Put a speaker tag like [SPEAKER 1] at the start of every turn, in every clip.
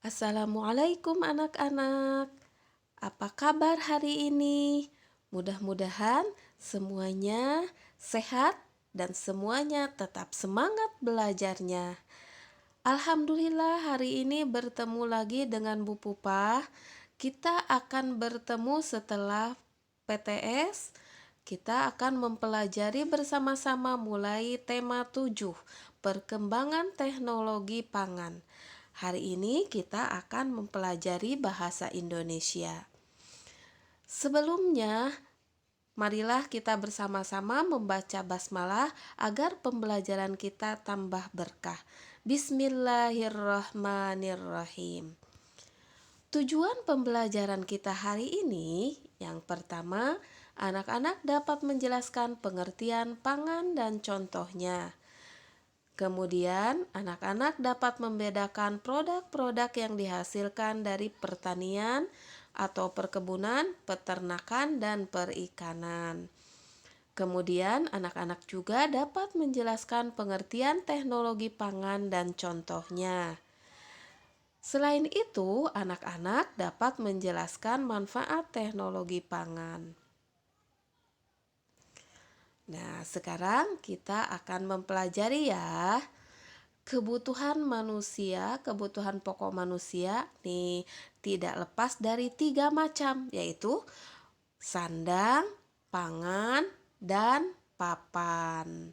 [SPEAKER 1] Assalamualaikum anak-anak. Apa kabar hari ini? Mudah-mudahan semuanya sehat dan semuanya tetap semangat belajarnya. Alhamdulillah hari ini bertemu lagi dengan Bu Pupa. Kita akan bertemu setelah PTS. Kita akan mempelajari bersama-sama mulai tema 7, perkembangan teknologi pangan. Hari ini kita akan mempelajari bahasa Indonesia. Sebelumnya, marilah kita bersama-sama membaca basmalah agar pembelajaran kita tambah berkah. Bismillahirrahmanirrahim. Tujuan pembelajaran kita hari ini, yang pertama, anak-anak dapat menjelaskan pengertian pangan dan contohnya. Kemudian, anak-anak dapat membedakan produk-produk yang dihasilkan dari pertanian atau perkebunan, peternakan, dan perikanan. Kemudian, anak-anak juga dapat menjelaskan pengertian teknologi pangan dan contohnya. Selain itu, anak-anak dapat menjelaskan manfaat teknologi pangan. Nah, sekarang kita akan mempelajari ya. Kebutuhan pokok manusia nih tidak lepas dari 3 macam, yaitu sandang, pangan, dan papan.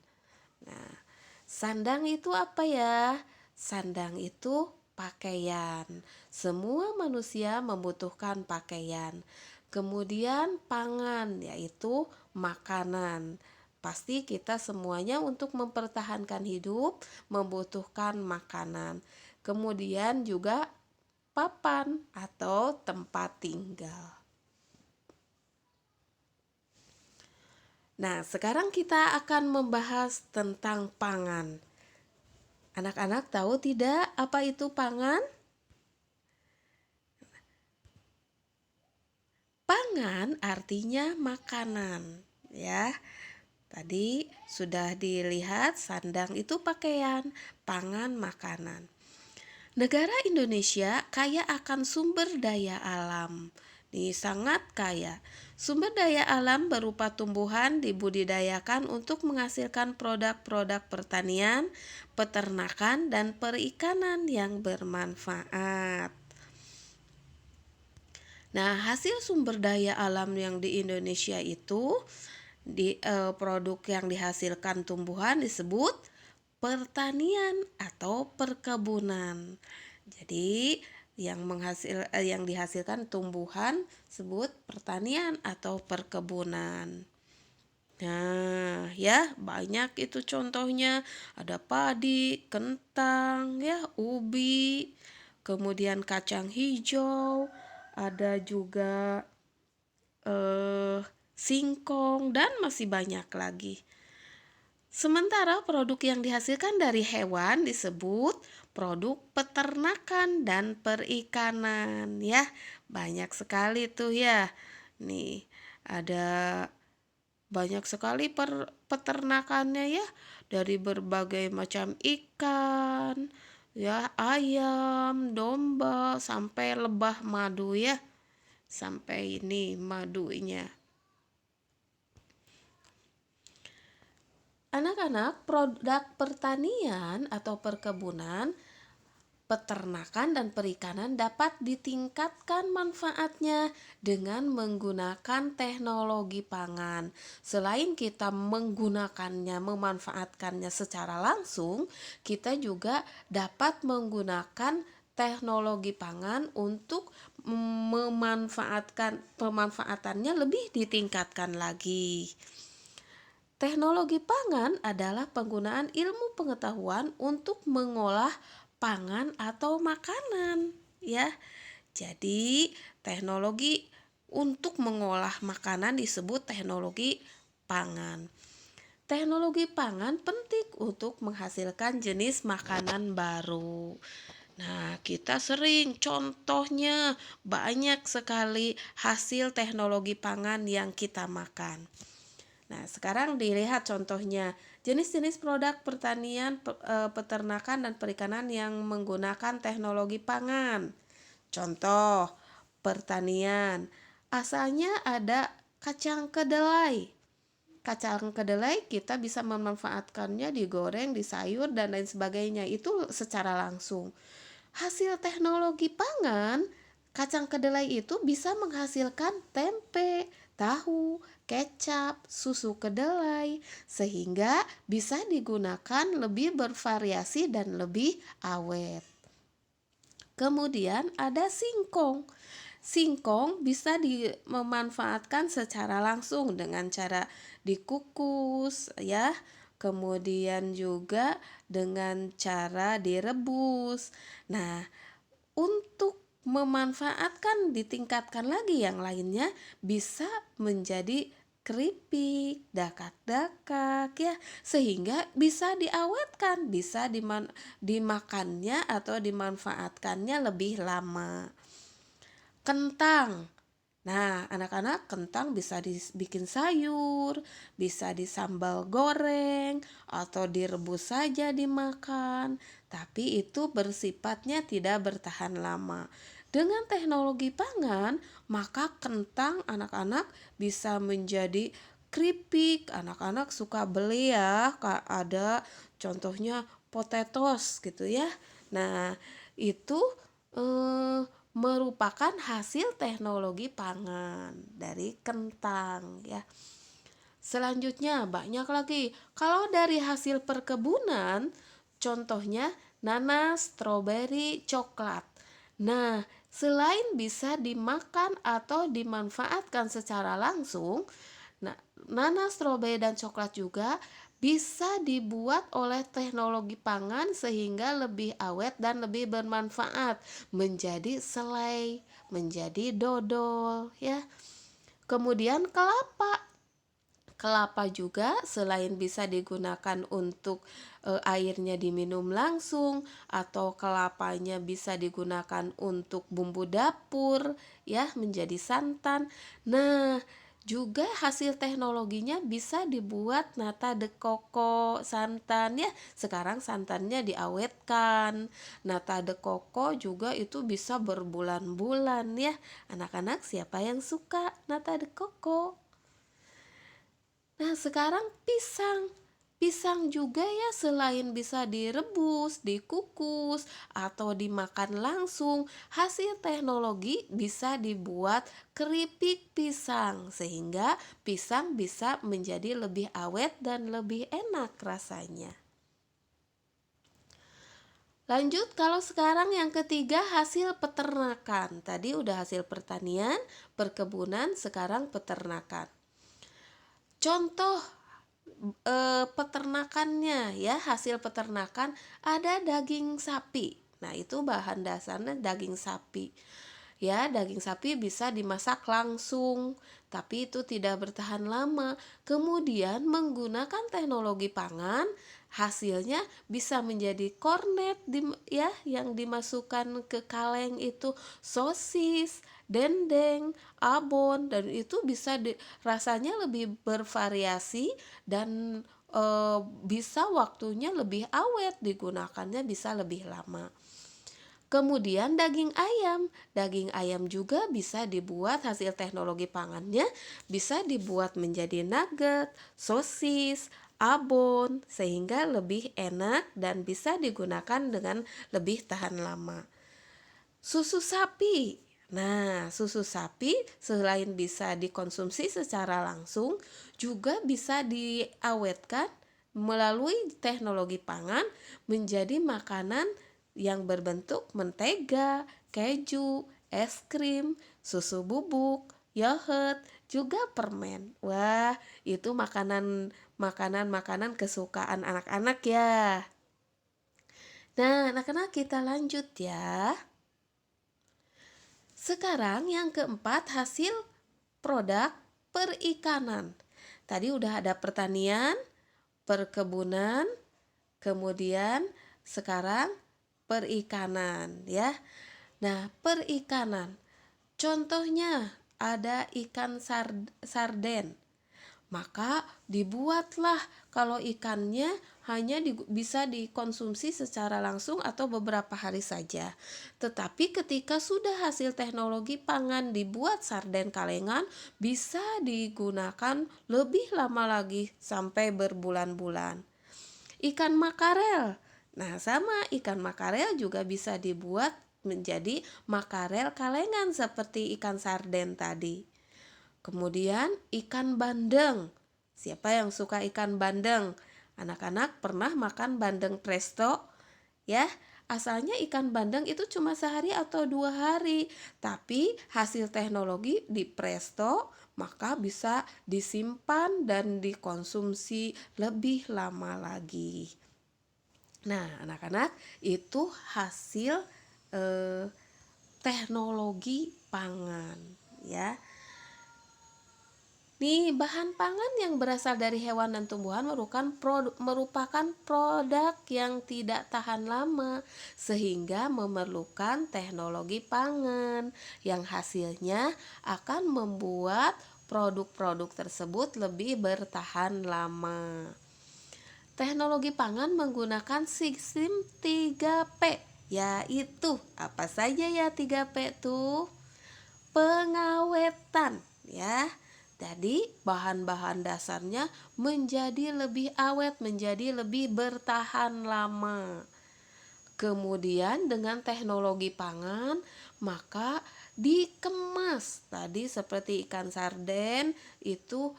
[SPEAKER 1] Nah, sandang itu apa ya? Sandang itu pakaian. Semua manusia membutuhkan pakaian. Kemudian pangan, yaitu makanan. Pasti kita semuanya untuk mempertahankan hidup membutuhkan makanan. Kemudian juga papan atau tempat tinggal. Nah, sekarang kita akan membahas tentang pangan. Anak-anak tahu tidak apa itu pangan? Pangan artinya makanan, ya. Tadi sudah dilihat sandang itu pakaian, pangan makanan. Negara Indonesia kaya akan sumber daya alam. Ini sangat kaya. Sumber daya alam berupa tumbuhan dibudidayakan untuk menghasilkan produk-produk pertanian, peternakan, dan perikanan yang bermanfaat. Nah, hasil sumber daya alam yang di Indonesia itu produk yang dihasilkan tumbuhan disebut pertanian atau perkebunan. Jadi yang dihasilkan tumbuhan disebut pertanian atau perkebunan. Nah, ya banyak itu contohnya. Ada padi, kentang, ya ubi, kemudian kacang hijau, ada juga singkong dan masih banyak lagi. Sementara produk yang dihasilkan dari hewan disebut produk peternakan dan perikanan ya. Banyak sekali tuh ya. Nih, ada banyak sekali peternakannya ya, dari berbagai macam ikan, ya, ayam, domba sampai lebah madu ya. Sampai ini madunya. Anak-anak, produk pertanian atau perkebunan, peternakan dan perikanan dapat ditingkatkan manfaatnya dengan menggunakan teknologi pangan. Selain kita menggunakannya, memanfaatkannya secara langsung, kita juga dapat menggunakan teknologi pangan untuk pemanfaatannya lebih ditingkatkan lagi. Teknologi pangan adalah penggunaan ilmu pengetahuan untuk mengolah pangan atau makanan, ya. Jadi, teknologi untuk mengolah makanan disebut teknologi pangan. Teknologi pangan penting untuk menghasilkan jenis makanan baru. Nah, kita sering contohnya banyak sekali hasil teknologi pangan yang kita makan. Nah, sekarang dilihat contohnya jenis-jenis produk pertanian, peternakan, dan perikanan yang menggunakan teknologi pangan. Contoh, pertanian. Asalnya ada kacang kedelai. Kacang kedelai kita bisa memanfaatkannya digoreng, disayur, dan lain sebagainya. Itu secara langsung. Hasil teknologi pangan, kacang kedelai itu bisa menghasilkan tempe, tahu, kecap, susu kedelai, sehingga bisa digunakan lebih bervariasi dan lebih awet. Kemudian ada singkong. Singkong bisa dimanfaatkan secara langsung dengan cara dikukus ya. Kemudian juga dengan cara direbus. Nah, untuk memanfaatkan ditingkatkan lagi yang lainnya bisa menjadi keripik, dakak-dakak ya, sehingga bisa diawetkan, bisa dimakannya atau dimanfaatkannya lebih lama. Kentang. Nah, anak-anak, kentang bisa dibikin sayur, bisa disambal goreng, atau direbus saja dimakan. Tapi itu bersifatnya tidak bertahan lama. Dengan teknologi pangan, maka kentang anak-anak bisa menjadi keripik. Anak-anak suka beli ya, ada contohnya potatoes gitu ya. Nah, itu eh, merupakan hasil teknologi pangan dari kentang ya. Selanjutnya banyak lagi. Kalau dari hasil perkebunan, contohnya nanas, stroberi, coklat. Nah, selain bisa dimakan atau dimanfaatkan secara langsung, nah, nanas, stroberi, dan coklat juga bisa dibuat oleh teknologi pangan sehingga lebih awet dan lebih bermanfaat, menjadi selai, menjadi dodol ya. Kemudian kelapa. Kelapa juga selain bisa digunakan untuk airnya diminum langsung, atau kelapanya bisa digunakan untuk bumbu dapur ya, menjadi santan. Nah, juga hasil teknologinya bisa dibuat nata de coco santan ya. Sekarang santannya diawetkan. Nata de coco juga itu bisa berbulan-bulan ya. Anak-anak, siapa yang suka nata de coco? Nah, sekarang pisang. Pisang juga ya, selain bisa direbus, dikukus, atau dimakan langsung, hasil teknologi bisa dibuat keripik pisang, sehingga pisang bisa menjadi lebih awet dan lebih enak rasanya. Lanjut, kalau sekarang yang ketiga, hasil peternakan. Tadi udah hasil pertanian, perkebunan, sekarang peternakan. Contoh peternakannya ya, hasil peternakan ada daging sapi. Nah, itu bahan dasarnya daging sapi. Ya, daging sapi bisa dimasak langsung, tapi itu tidak bertahan lama. Kemudian menggunakan teknologi pangan, hasilnya bisa menjadi kornet ya, yang dimasukkan ke kaleng itu sosis, dendeng, abon, dan itu bisa rasanya lebih bervariasi dan bisa waktunya lebih awet, digunakannya bisa lebih lama. Kemudian daging ayam juga bisa dibuat, hasil teknologi pangannya bisa dibuat menjadi nugget, sosis, abon, sehingga lebih enak dan bisa digunakan dengan lebih tahan lama. Susu sapi. Nah, susu sapi selain bisa dikonsumsi secara langsung, juga bisa diawetkan melalui teknologi pangan menjadi makanan yang berbentuk mentega, keju, es krim, susu bubuk, yogurt, juga permen. Wah, itu makanan kesukaan anak-anak ya. Nah, anak-anak, kita lanjut ya. Sekarang yang keempat, hasil produk perikanan. Tadi udah ada pertanian, perkebunan, kemudian sekarang perikanan ya. Nah, perikanan. Contohnya ada ikan sarden. Maka dibuatlah kalau ikannya hanya bisa dikonsumsi secara langsung atau beberapa hari saja. Tetapi ketika sudah hasil teknologi pangan dibuat sarden kalengan, bisa digunakan lebih lama lagi sampai berbulan-bulan. Ikan makarel. Nah, sama ikan makarel juga bisa dibuat menjadi makarel kalengan seperti ikan sarden tadi. Kemudian ikan bandeng. Siapa yang suka ikan bandeng? Anak-anak pernah makan bandeng presto? Ya, asalnya ikan bandeng itu cuma sehari atau 2 hari. Tapi hasil teknologi di presto maka bisa disimpan dan dikonsumsi lebih lama lagi. Nah, anak-anak, itu hasil eh, teknologi pangan ya. Nih, bahan pangan yang berasal dari hewan dan tumbuhan merupakan produk yang tidak tahan lama, sehingga memerlukan teknologi pangan yang hasilnya akan membuat produk-produk tersebut lebih bertahan lama. Teknologi pangan menggunakan sistem 3P, yaitu apa saja ya 3P tuh? Pengawetan ya. Jadi bahan-bahan dasarnya menjadi lebih awet, menjadi lebih bertahan lama. Kemudian dengan teknologi pangan maka dikemas tadi seperti ikan sarden itu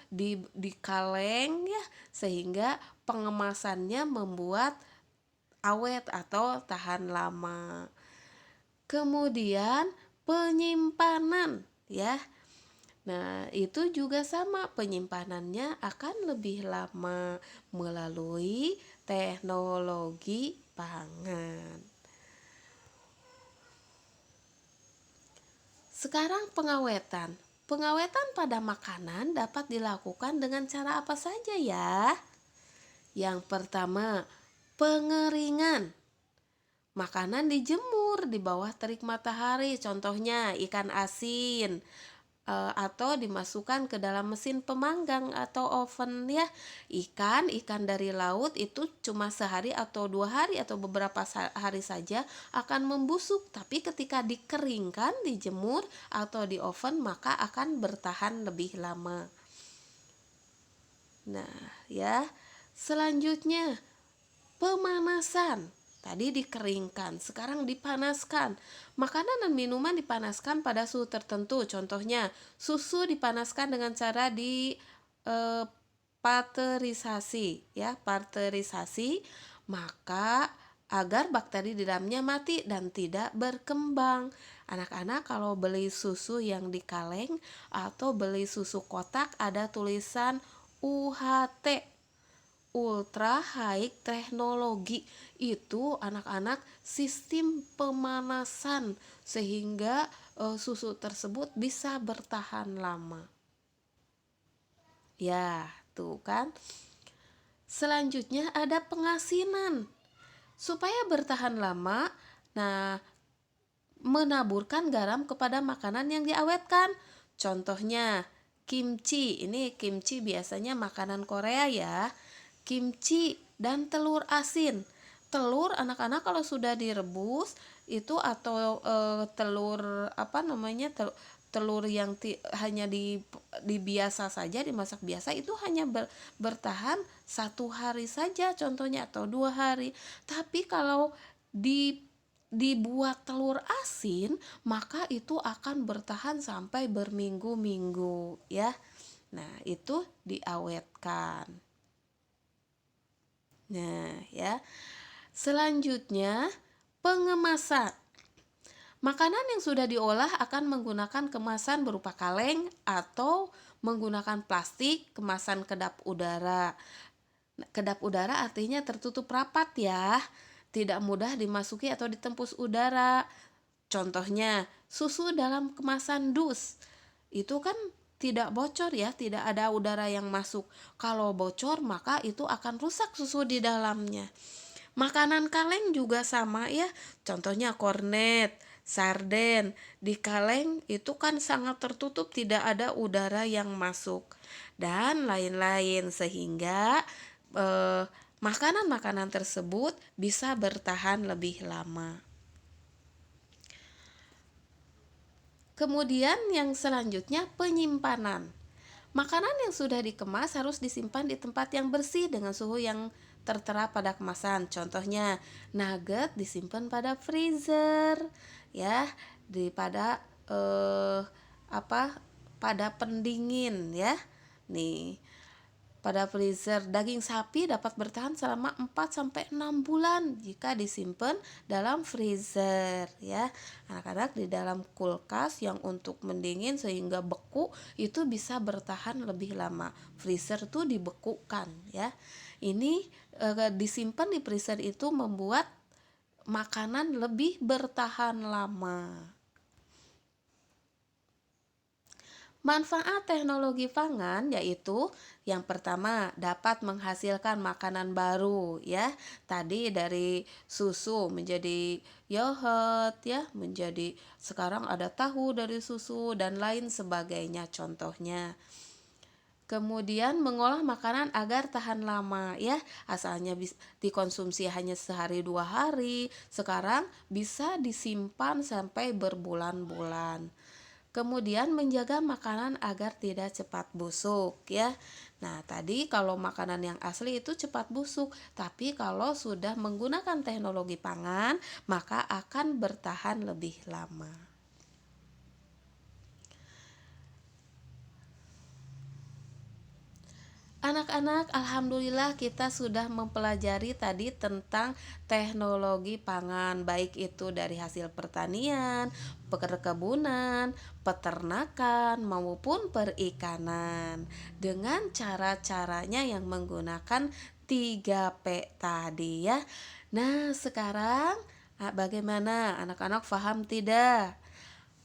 [SPEAKER 1] dikaleng ya, sehingga pengemasannya membuat awet atau tahan lama. Kemudian penyimpanan ya. Nah, itu juga sama, penyimpanannya akan lebih lama melalui teknologi pangan. Sekarang pengawetan. Pengawetan pada makanan dapat dilakukan dengan cara apa saja ya? Yang pertama, pengeringan. Makanan dijemur di bawah terik matahari, contohnya ikan asin, atau dimasukkan ke dalam mesin pemanggang atau oven ya. Ikan dari laut itu cuma sehari atau 2 hari atau beberapa hari saja akan membusuk, tapi ketika dikeringkan, dijemur atau di oven maka akan bertahan lebih lama. Nah ya, selanjutnya pemanasan. Tadi dikeringkan, sekarang dipanaskan. Makanan dan minuman dipanaskan pada suhu tertentu. Contohnya, susu dipanaskan dengan cara di pasterisasi, ya, pasterisasi, maka agar bakteri di dalamnya mati dan tidak berkembang. Anak-anak kalau beli susu yang dikaleng atau beli susu kotak ada tulisan UHT, Ultra High Teknologi, itu anak-anak sistem pemanasan sehingga susu tersebut bisa bertahan lama. Ya, tuh kan. Selanjutnya ada pengasinan. Supaya bertahan lama, nah menaburkan garam kepada makanan yang diawetkan. Contohnya kimchi. Ini kimchi biasanya makanan Korea ya. Kimchi dan telur asin. Telur anak-anak kalau sudah direbus itu atau telur apa namanya telur yang hanya di biasa saja dimasak biasa itu hanya bertahan 1 hari saja contohnya atau 2 hari. Tapi kalau dibuat telur asin maka itu akan bertahan sampai berminggu-minggu ya. Nah, itu diawetkan. Nah, ya. Selanjutnya, pengemasan. Makanan yang sudah diolah akan menggunakan kemasan berupa kaleng atau menggunakan plastik, kemasan kedap udara. Kedap udara artinya tertutup rapat ya, tidak mudah dimasuki atau ditembus udara. Contohnya, susu dalam kemasan dus. Itu kan tidak bocor ya, tidak ada udara yang masuk. Kalau bocor maka itu akan rusak susu di dalamnya. Makanan kaleng juga sama ya. Contohnya kornet, sarden. Di kaleng itu kan sangat tertutup, tidak ada udara yang masuk dan lain-lain sehingga eh, makanan-makanan tersebut bisa bertahan lebih lama. Kemudian yang selanjutnya penyimpanan. Makanan yang sudah dikemas harus disimpan di tempat yang bersih dengan suhu yang tertera pada kemasan. Contohnya, nugget disimpan pada freezer, ya, di pada eh, apa? Pada pendingin, ya. Nih, pada freezer, daging sapi dapat bertahan selama 4 sampai 6 bulan jika disimpan dalam freezer, ya. Anak-anak di dalam kulkas yang untuk mendingin sehingga beku itu bisa bertahan lebih lama. Freezer tuh dibekukan, ya. Ini disimpan di freezer itu membuat makanan lebih bertahan lama. Manfaat teknologi pangan yaitu yang pertama dapat menghasilkan makanan baru, ya. Tadi dari susu menjadi yogurt, ya, menjadi sekarang ada tahu dari susu dan lain sebagainya contohnya. Kemudian mengolah makanan agar tahan lama, ya. Asalnya dikonsumsi hanya sehari 2 hari, sekarang bisa disimpan sampai berbulan-bulan. Kemudian menjaga makanan agar tidak cepat busuk, ya. Nah, tadi kalau makanan yang asli itu cepat busuk, tapi kalau sudah menggunakan teknologi pangan, maka akan bertahan lebih lama. Anak-anak, alhamdulillah kita sudah mempelajari tadi tentang teknologi pangan, baik itu dari hasil pertanian, perkebunan, peternakan, maupun perikanan. Dengan cara-caranya yang menggunakan 3P tadi, ya. Nah, sekarang bagaimana anak-anak paham tidak?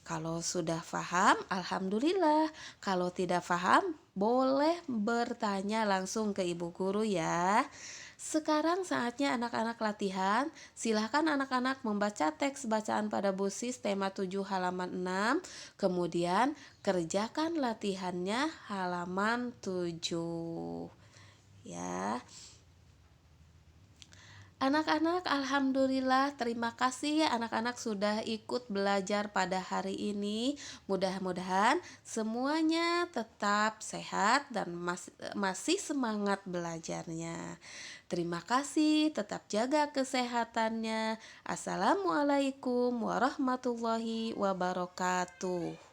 [SPEAKER 1] Kalau sudah paham, alhamdulillah. Kalau tidak paham, boleh bertanya langsung ke ibu guru, ya. Sekarang saatnya anak-anak latihan. Silahkan anak-anak membaca teks bacaan pada busis tema 7 halaman 6. Kemudian kerjakan latihannya halaman 7. Ya. Anak-anak, alhamdulillah, terima kasih ya anak-anak sudah ikut belajar pada hari ini. Mudah-mudahan semuanya tetap sehat dan masih semangat belajarnya. Terima kasih, tetap jaga kesehatannya. Assalamualaikum warahmatullahi wabarakatuh.